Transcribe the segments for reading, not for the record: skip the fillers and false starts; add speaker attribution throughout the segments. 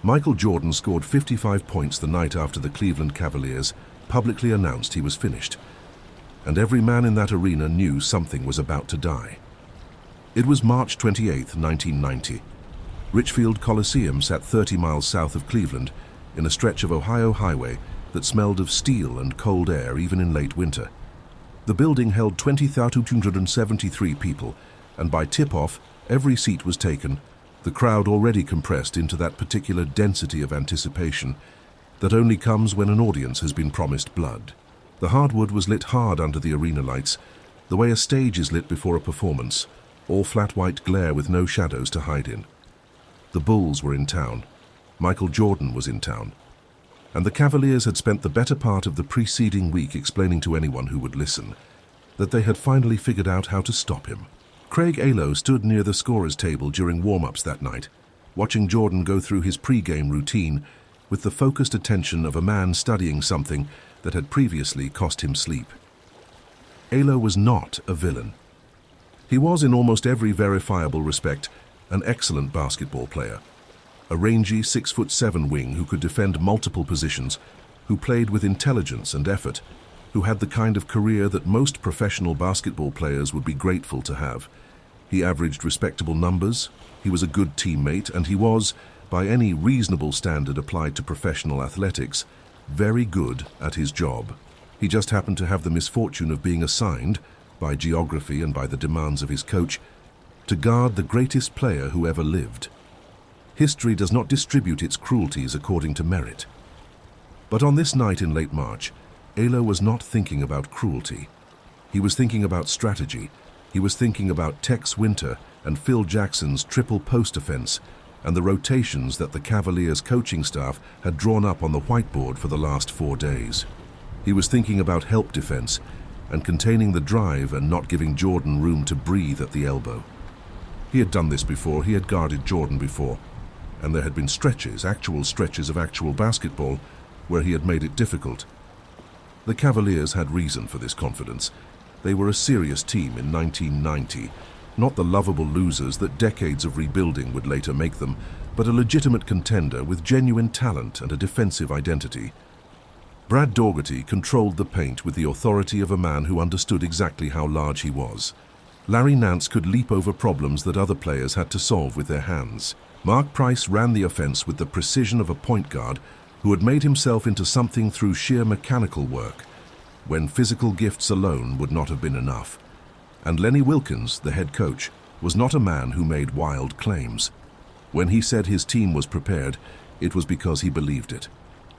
Speaker 1: Michael Jordan scored 55 points the night after the Cleveland Cavaliers publicly announced he was finished, and every man in that arena knew something was about to die. It was March 28, 1990. Richfield Coliseum sat 30 miles south of Cleveland in a stretch of Ohio highway that smelled of steel and cold air even in late winter. The building held 20,273 people, and by tip-off, every seat was taken, the crowd already compressed into that particular density of anticipation that only comes when an audience has been promised blood. The hardwood was lit hard under the arena lights, the way a stage is lit before a performance, all flat white glare with no shadows to hide in. The Bulls were in town. Michael Jordan was in town. And the Cavaliers had spent the better part of the preceding week explaining to anyone who would listen that they had finally figured out how to stop him. Craig Alo stood near the scorer's table during warm-ups that night, watching Jordan go through his pre-game routine with the focused attention of a man studying something that had previously cost him sleep. Alo was not a villain. He was, in almost every verifiable respect, an excellent basketball player. A rangy 6'7" wing who could defend multiple positions, who played with intelligence and effort, who had the kind of career that most professional basketball players would be grateful to have. He averaged respectable numbers, he was a good teammate, and he was, by any reasonable standard applied to professional athletics, very good at his job. He just happened to have the misfortune of being assigned, by geography and by the demands of his coach, to guard the greatest player who ever lived. History does not distribute its cruelties according to merit. But on this night in late March, Alo was not thinking about cruelty. He was thinking about strategy. He was thinking about Tex Winter and Phil Jackson's triple post offense and the rotations that the Cavaliers coaching staff had drawn up on the whiteboard for the last 4 days. He was thinking about help defense and containing the drive and not giving Jordan room to breathe at the elbow. He had done this before. He had guarded Jordan before. And there had been actual stretches of actual basketball, where he had made it difficult. The Cavaliers had reason for this confidence. They were a serious team in 1990, not the lovable losers that decades of rebuilding would later make them, but a legitimate contender with genuine talent and a defensive identity. Brad Daugherty controlled the paint with the authority of a man who understood exactly how large he was. Larry Nance could leap over problems that other players had to solve with their hands. Mark Price ran the offense with the precision of a point guard who had made himself into something through sheer mechanical work, when physical gifts alone would not have been enough. And Lenny Wilkins, the head coach, was not a man who made wild claims. When he said his team was prepared, it was because he believed it.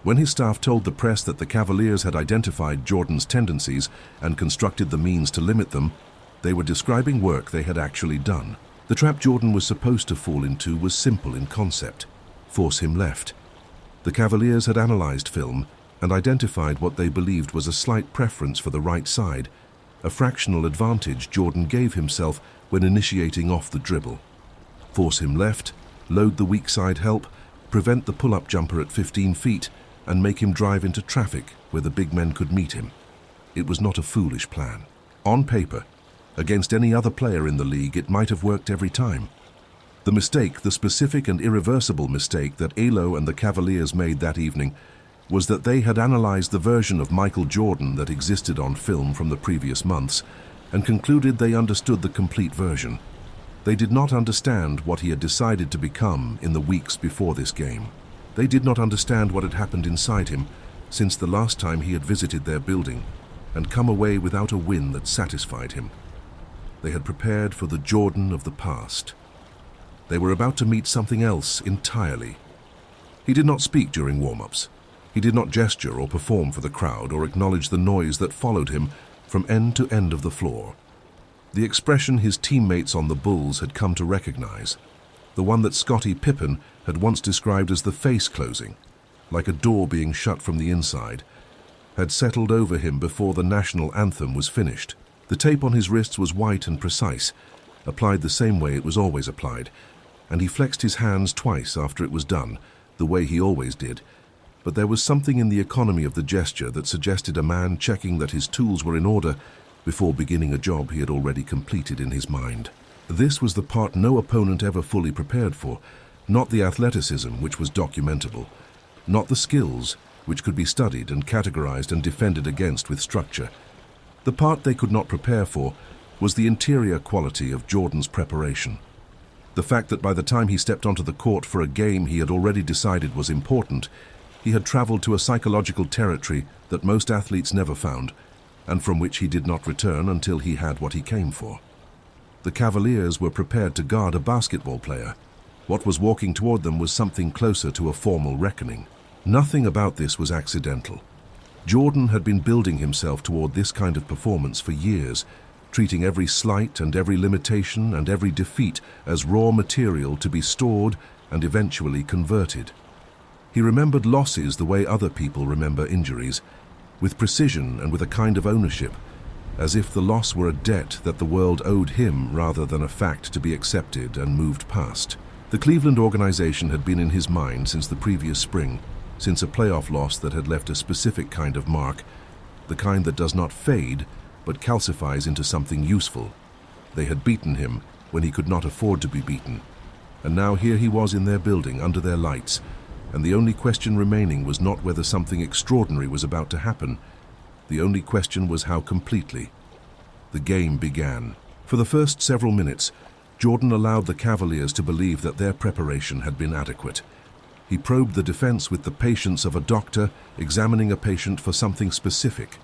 Speaker 1: When his staff told the press that the Cavaliers had identified Jordan's tendencies and constructed the means to limit them, they were describing work they had actually done. The trap Jordan was supposed to fall into was simple in concept: force him left. The Cavaliers had analyzed film and identified what they believed was a slight preference for the right side, a fractional advantage Jordan gave himself when initiating off the dribble. Force him left, load the weak side help, prevent the pull-up jumper at 15 feet, and make him drive into traffic where the big men could meet him. It was not a foolish plan. On paper, against any other player in the league, it might have worked every time. The mistake, the specific and irreversible mistake that Alo and the Cavaliers made that evening, was that they had analyzed the version of Michael Jordan that existed on film from the previous months and concluded they understood the complete version. They did not understand what he had decided to become in the weeks before this game. They did not understand what had happened inside him since the last time he had visited their building and come away without a win that satisfied him. They had prepared for the Jordan of the past. They were about to meet something else entirely. He did not speak during warm-ups. He did not gesture or perform for the crowd or acknowledge the noise that followed him from end to end of the floor. The expression his teammates on the Bulls had come to recognize, the one that Scottie Pippen had once described as the face closing, like a door being shut from the inside, had settled over him before the national anthem was finished. The tape on his wrists was white and precise, applied the same way it was always applied, and he flexed his hands twice after it was done, the way he always did. But there was something in the economy of the gesture that suggested a man checking that his tools were in order before beginning a job he had already completed in his mind. This was the part no opponent ever fully prepared for, Not the athleticism, which was documentable. Not the skills, which could be studied and categorized and defended against with structure. The part they could not prepare for was the interior quality of Jordan's preparation. The fact that by the time he stepped onto the court for a game he had already decided was important, he had traveled to a psychological territory that most athletes never found, and from which he did not return until he had what he came for. The Cavaliers were prepared to guard a basketball player. What was walking toward them was something closer to a formal reckoning. Nothing about this was accidental. Jordan had been building himself toward this kind of performance for years, treating every slight and every limitation and every defeat as raw material to be stored and eventually converted. He remembered losses the way other people remember injuries, with precision and with a kind of ownership, as if the loss were a debt that the world owed him rather than a fact to be accepted and moved past. The Cleveland organization had been in his mind since the previous spring, since a playoff loss that had left a specific kind of mark, the kind that does not fade but calcifies into something useful. They had beaten him when he could not afford to be beaten, and now here he was in their building under their lights, and the only question remaining was not whether something extraordinary was about to happen. The only question was how completely. The game began. For the first several minutes, Jordan allowed the Cavaliers to believe that their preparation had been adequate. He probed the defense with the patience of a doctor examining a patient for something specific.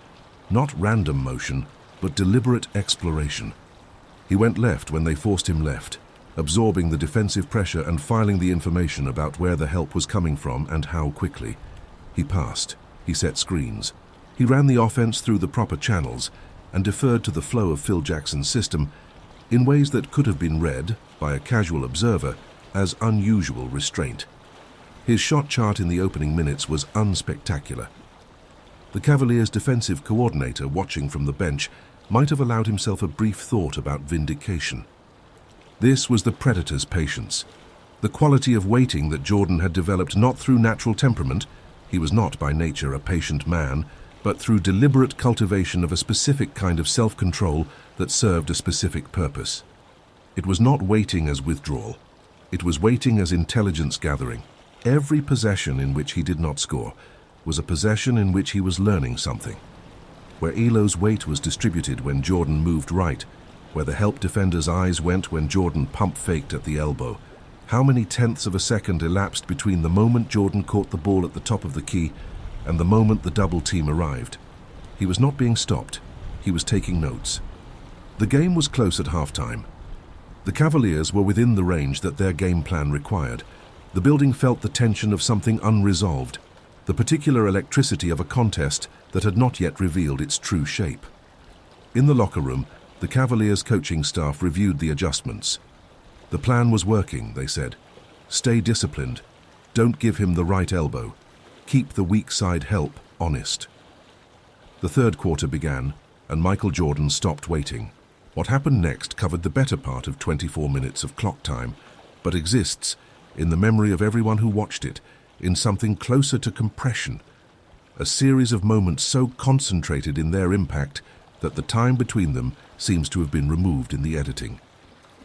Speaker 1: Not random motion, but deliberate exploration. He went left when they forced him left, absorbing the defensive pressure and filing the information about where the help was coming from and how quickly. He passed. He set screens. He ran the offense through the proper channels and deferred to the flow of Phil Jackson's system in ways that could have been read, by a casual observer, as unusual restraint. His shot chart in the opening minutes was unspectacular. The Cavaliers' defensive coordinator, watching from the bench, might have allowed himself a brief thought about vindication. This was the Predator's patience, the quality of waiting that Jordan had developed not through natural temperament — he was not by nature a patient man — but through deliberate cultivation of a specific kind of self-control that served a specific purpose. It was not waiting as withdrawal. It was waiting as intelligence gathering. Every possession in which he did not score was a possession in which he was learning something. Where Elo's weight was distributed when Jordan moved right, where the help defender's eyes went when Jordan pump-faked at the elbow. How many tenths of a second elapsed between the moment Jordan caught the ball at the top of the key and the moment the double team arrived? He was not being stopped. He was taking notes. The game was close at halftime. The Cavaliers were within the range that their game plan required. The building felt the tension of something unresolved, the particular electricity of a contest that had not yet revealed its true shape. In the locker room, the Cavaliers' coaching staff reviewed the adjustments. The plan was working, they said. Stay disciplined. Don't give him the right elbow. Keep the weak side help honest. The third quarter began, and Michael Jordan stopped waiting. What happened next covered the better part of 24 minutes of clock time, but exists, in the memory of everyone who watched it, in something closer to compression, a series of moments so concentrated in their impact that the time between them seems to have been removed in the editing.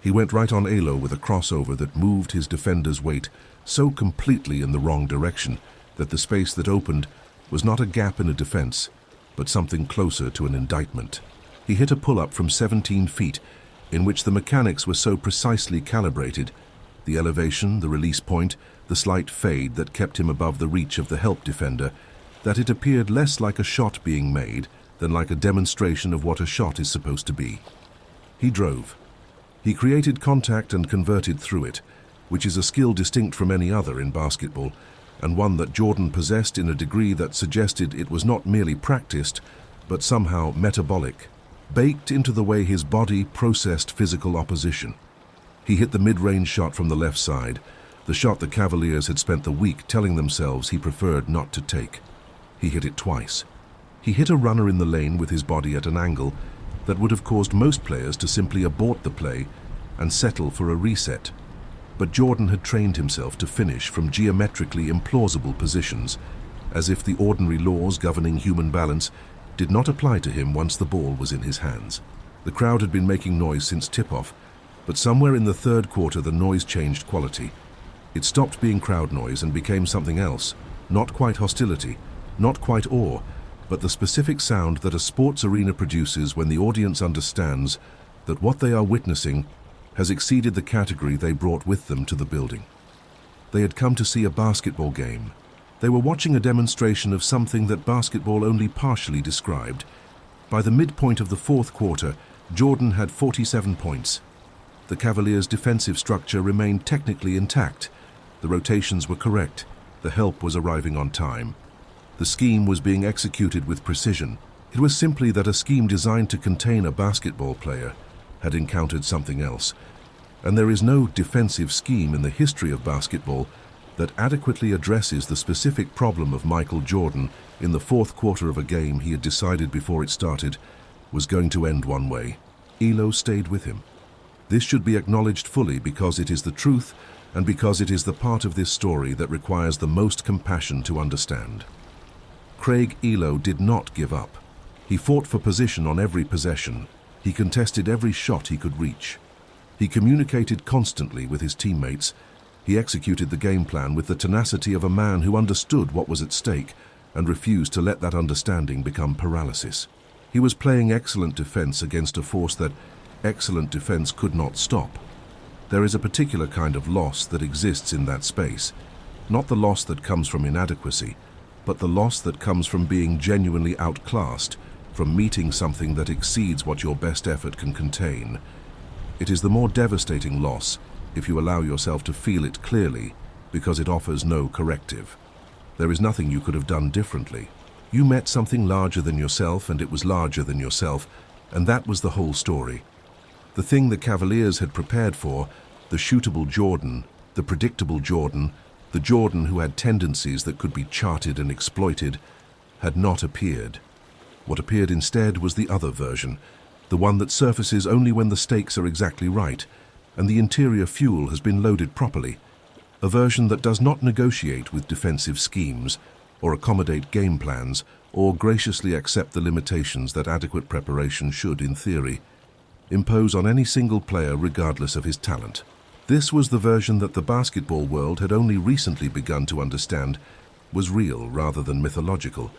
Speaker 1: He went right on Elo with a crossover that moved his defender's weight so completely in the wrong direction that the space that opened was not a gap in a defense, but something closer to an indictment. He hit a pull-up from 17 feet, in which the mechanics were so precisely calibrated, the elevation, the release point, the slight fade that kept him above the reach of the help defender, that it appeared less like a shot being made than like a demonstration of what a shot is supposed to be. He drove. He created contact and converted through it, which is a skill distinct from any other in basketball, and one that Jordan possessed in a degree that suggested it was not merely practiced, but somehow metabolic, baked into the way his body processed physical opposition. He hit the mid-range shot from the left side, the shot the Cavaliers had spent the week telling themselves he preferred not to take. He hit it twice. He hit a runner in the lane with his body at an angle that would have caused most players to simply abort the play and settle for a reset. But Jordan had trained himself to finish from geometrically implausible positions, as if the ordinary laws governing human balance did not apply to him once the ball was in his hands. The crowd had been making noise since tip-off, but somewhere in the third quarter the noise changed quality. It stopped being crowd noise and became something else, not quite hostility, not quite awe, but the specific sound that a sports arena produces when the audience understands that what they are witnessing has exceeded the category they brought with them to the building. They had come to see a basketball game. They were watching a demonstration of something that basketball only partially described. By the midpoint of the fourth quarter, Jordan had 47 points. The Cavaliers' defensive structure remained technically intact. The rotations were correct. The help was arriving on time. The scheme was being executed with precision. It was simply that a scheme designed to contain a basketball player had encountered something else. And there is no defensive scheme in the history of basketball that adequately addresses the specific problem of Michael Jordan in the fourth quarter of a game he had decided before it started was going to end one way. Elo stayed with him. This should be acknowledged fully because it is the truth and because it is the part of this story that requires the most compassion to understand. Craig Elo did not give up. He fought for position on every possession. He contested every shot he could reach. He communicated constantly with his teammates. He executed the game plan with the tenacity of a man who understood what was at stake and refused to let that understanding become paralysis. He was playing excellent defense against a force that excellent defense could not stop. There is a particular kind of loss that exists in that space, not the loss that comes from inadequacy, but the loss that comes from being genuinely outclassed, from meeting something that exceeds what your best effort can contain. It is the more devastating loss if you allow yourself to feel it clearly, because it offers no corrective. There is nothing you could have done differently. You met something larger than yourself, and it was larger than yourself, and that was the whole story. The thing the Cavaliers had prepared for, the shootable Jordan, the predictable Jordan, the Jordan who had tendencies that could be charted and exploited, had not appeared. What appeared instead was the other version, the one that surfaces only when the stakes are exactly right, and the interior fuel has been loaded properly, a version that does not negotiate with defensive schemes, or accommodate game plans, or graciously accept the limitations that adequate preparation should, in theory, impose on any single player regardless of his talent. This was the version that the basketball world had only recently begun to understand was real rather than mythological,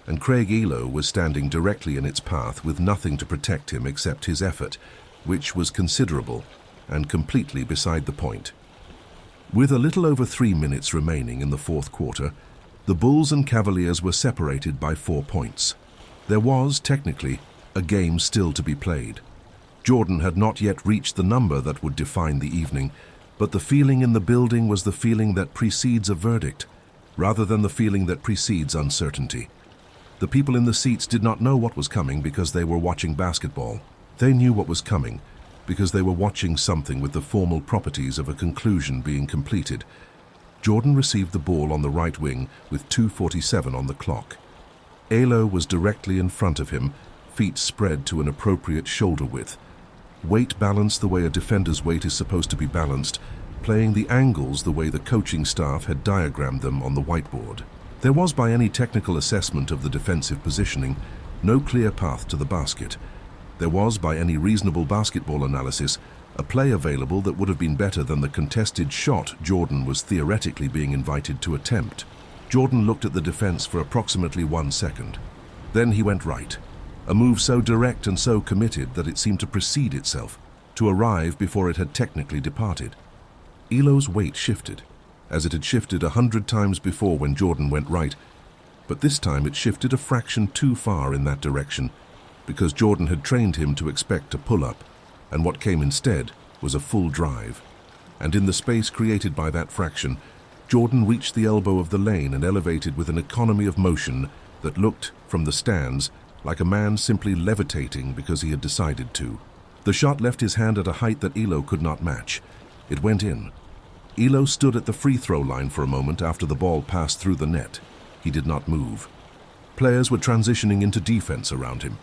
Speaker 1: and Craig Elo was standing directly in its path with nothing to protect him except his effort, which was considerable and completely beside the point. With a little over 3 minutes remaining in the fourth quarter, the Bulls and Cavaliers were separated by 4 points. There was, technically, a game still to be played. Jordan had not yet reached the number that would define the evening, but the feeling in the building was the feeling that precedes a verdict, rather than the feeling that precedes uncertainty. The people in the seats did not know what was coming because they were watching basketball. They knew what was coming because they were watching something with the formal properties of a conclusion being completed. Jordan received the ball on the right wing with 2:47 on the clock. Elo was directly in front of him, feet spread to an appropriate shoulder width. Weight balanced the way a defender's weight is supposed to be balanced, playing the angles the way the coaching staff had diagrammed them on the whiteboard. There was, by any technical assessment of the defensive positioning, no clear path to the basket. There was, by any reasonable basketball analysis, a play available that would have been better than the contested shot Jordan was theoretically being invited to attempt. Jordan looked at the defense for approximately 1 second. Then he went right, a move so direct and so committed that it seemed to precede itself, to arrive before it had technically departed. Elo's weight shifted, as it had shifted 100 times before when Jordan went right, but this time it shifted a fraction too far in that direction, because Jordan had trained him to expect a pull-up, and what came instead was a full drive. And in the space created by that fraction, Jordan reached the elbow of the lane and elevated with an economy of motion that looked, from the stands, like a man simply levitating because he had decided to. The shot left his hand at a height that Elo could not match. It went in. Elo stood at the free throw line for a moment after the ball passed through the net. He did not move. Players were transitioning into defense around him,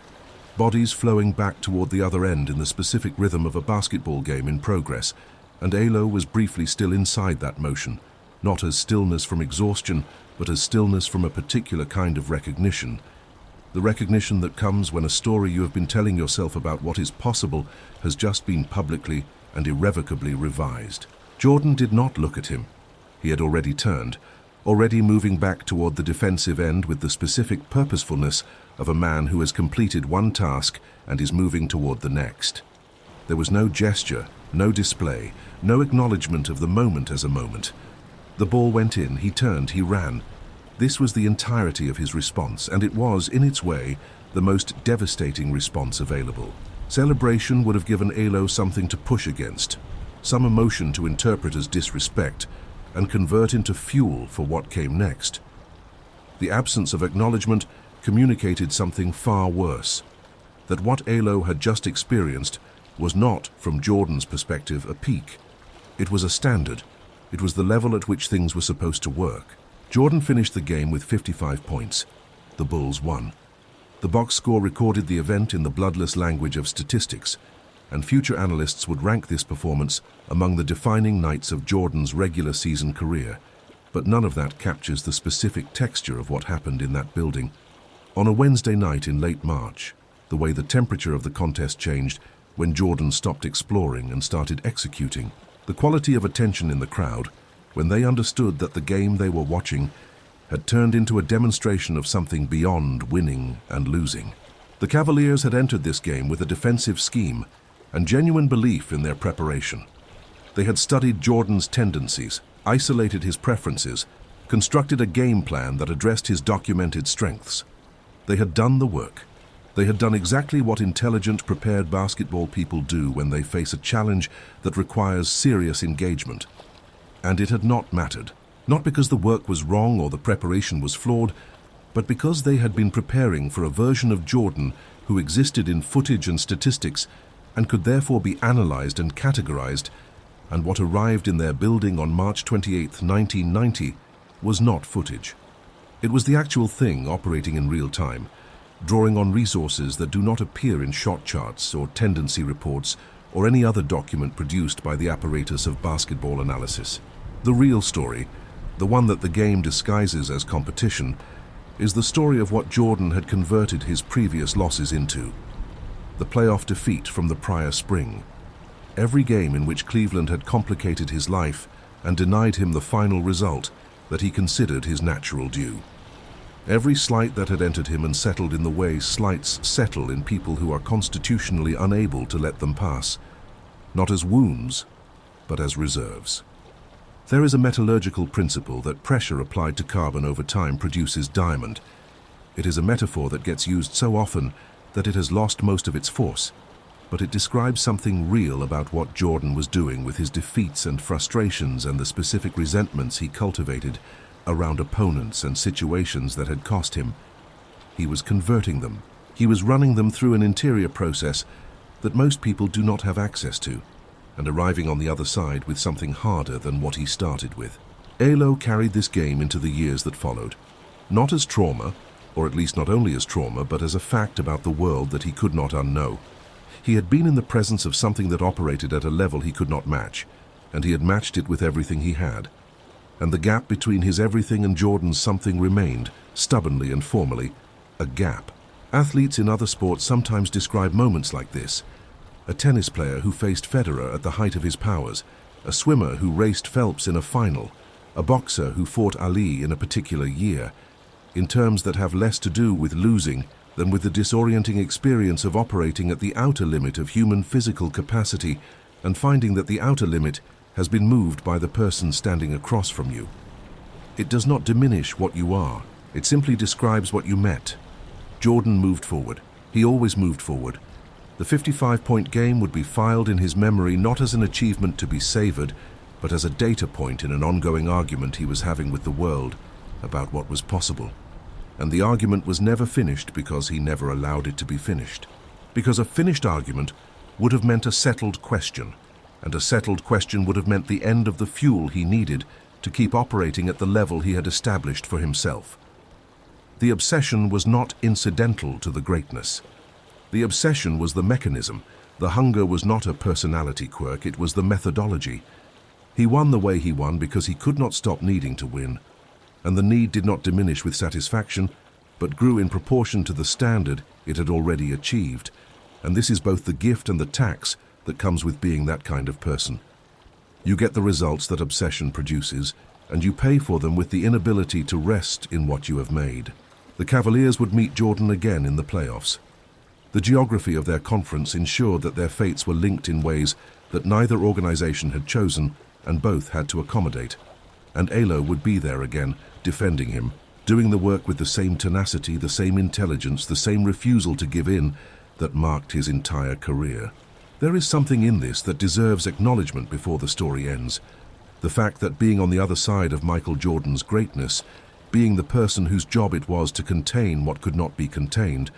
Speaker 1: bodies flowing back toward the other end in the specific rhythm of a basketball game in progress, and Elo was briefly still inside that motion, not as stillness from exhaustion, but as stillness from a particular kind of recognition. The recognition that comes when a story you have been telling yourself about what is possible has just been publicly and irrevocably revised. Jordan did not look at him. He had already turned, already moving back toward the defensive end with the specific purposefulness of a man who has completed one task and is moving toward the next. There was no gesture, no display, no acknowledgement of the moment as a moment. The ball went in, he turned, he ran. This was the entirety of his response, and it was, in its way, the most devastating response available. Celebration would have given Elo something to push against, some emotion to interpret as disrespect, and convert into fuel for what came next. The absence of acknowledgement communicated something far worse, that what Elo had just experienced was not, from Jordan's perspective, a peak. It was a standard. It was the level at which things were supposed to work. Jordan finished the game with 55 points. The Bulls won. The box score recorded the event in the bloodless language of statistics, and future analysts would rank this performance among the defining nights of Jordan's regular season career. But none of that captures the specific texture of what happened in that building. On a Wednesday night in late March, the way the temperature of the contest changed when Jordan stopped exploring and started executing, the quality of attention in the crowd, when they understood that the game they were watching had turned into a demonstration of something beyond winning and losing. The Cavaliers had entered this game with a defensive scheme and genuine belief in their preparation. They had studied Jordan's tendencies, isolated his preferences, constructed a game plan that addressed his documented strengths. They had done the work. They had done exactly what intelligent, prepared basketball people do when they face a challenge that requires serious engagement. And it had not mattered, not because the work was wrong or the preparation was flawed, but because they had been preparing for a version of Jordan who existed in footage and statistics and could therefore be analyzed and categorized, and what arrived in their building on March 28, 1990, was not footage. It was the actual thing operating in real time, drawing on resources that do not appear in shot charts or tendency reports or any other document produced by the apparatus of basketball analysis. The real story, the one that the game disguises as competition, is the story of what Jordan had converted his previous losses into. The playoff defeat from the prior spring. Every game in which Cleveland had complicated his life and denied him the final result that he considered his natural due. Every slight that had entered him and settled in the way slights settle in people who are constitutionally unable to let them pass, not as wounds, but as reserves. There is a metallurgical principle that pressure applied to carbon over time produces diamond. It is a metaphor that gets used so often that it has lost most of its force, but it describes something real about what Jordan was doing with his defeats and frustrations and the specific resentments he cultivated around opponents and situations that had cost him. He was converting them. He was running them through an interior process that most people do not have access to, and arriving on the other side with something harder than what he started with. Elo carried this game into the years that followed, not as trauma, or at least not only as trauma, but as a fact about the world that he could not unknow. He had been in the presence of something that operated at a level he could not match, and he had matched it with everything he had. And the gap between his everything and Jordan's something remained, stubbornly and formally, a gap. Athletes in other sports sometimes describe moments like this. A tennis player who faced Federer at the height of his powers, a swimmer who raced Phelps in a final, a boxer who fought Ali in a particular year, in terms that have less to do with losing than with the disorienting experience of operating at the outer limit of human physical capacity and finding that the outer limit has been moved by the person standing across from you. It does not diminish what you are. It simply describes what you met. Jordan moved forward. He always moved forward. The 55-point game would be filed in his memory not as an achievement to be savored, but as a data point in an ongoing argument he was having with the world about what was possible. And the argument was never finished because he never allowed it to be finished. Because a finished argument would have meant a settled question, and a settled question would have meant the end of the fuel he needed to keep operating at the level he had established for himself. The obsession was not incidental to the greatness. The obsession was the mechanism. The hunger was not a personality quirk, it was the methodology. He won the way he won because he could not stop needing to win, and the need did not diminish with satisfaction, but grew in proportion to the standard it had already achieved. And this is both the gift and the tax that comes with being that kind of person. You get the results that obsession produces, and you pay for them with the inability to rest in what you have made. The Cavaliers would meet Jordan again in the playoffs. The geography of their conference ensured that their fates were linked in ways that neither organization had chosen, and both had to accommodate. And Alo would be there again, defending him, doing the work with the same tenacity, the same intelligence, the same refusal to give in that marked his entire career. There is something in this that deserves acknowledgement before the story ends. The fact that being on the other side of Michael Jordan's greatness, being the person whose job it was to contain what could not be contained,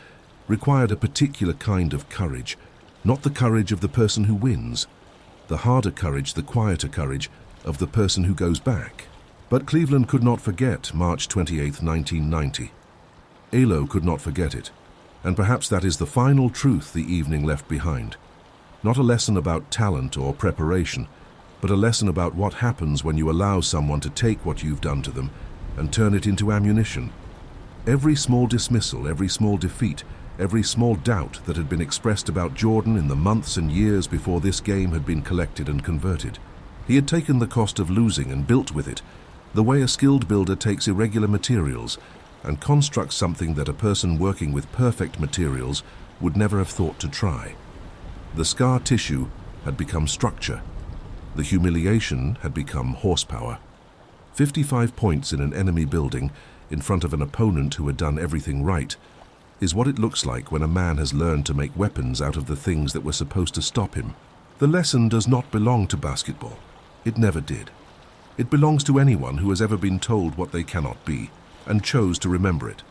Speaker 1: required a particular kind of courage, not the courage of the person who wins, the harder courage, the quieter courage of the person who goes back. But Cleveland could not forget March 28, 1990. Alo could not forget it, and perhaps that is the final truth the evening left behind. Not a lesson about talent or preparation, but a lesson about what happens when you allow someone to take what you've done to them and turn it into ammunition. Every small dismissal, every small defeat, every small doubt that had been expressed about Jordan in the months and years before this game had been collected and converted. He had taken the cost of losing and built with it, the way a skilled builder takes irregular materials and constructs something that a person working with perfect materials would never have thought to try. The scar tissue had become structure. The humiliation had become horsepower. 55 points in an enemy building in front of an opponent who had done everything right is what it looks like when a man has learned to make weapons out of the things that were supposed to stop him. The lesson does not belong to basketball. It never did. It belongs to anyone who has ever been told what they cannot be and chose to remember it.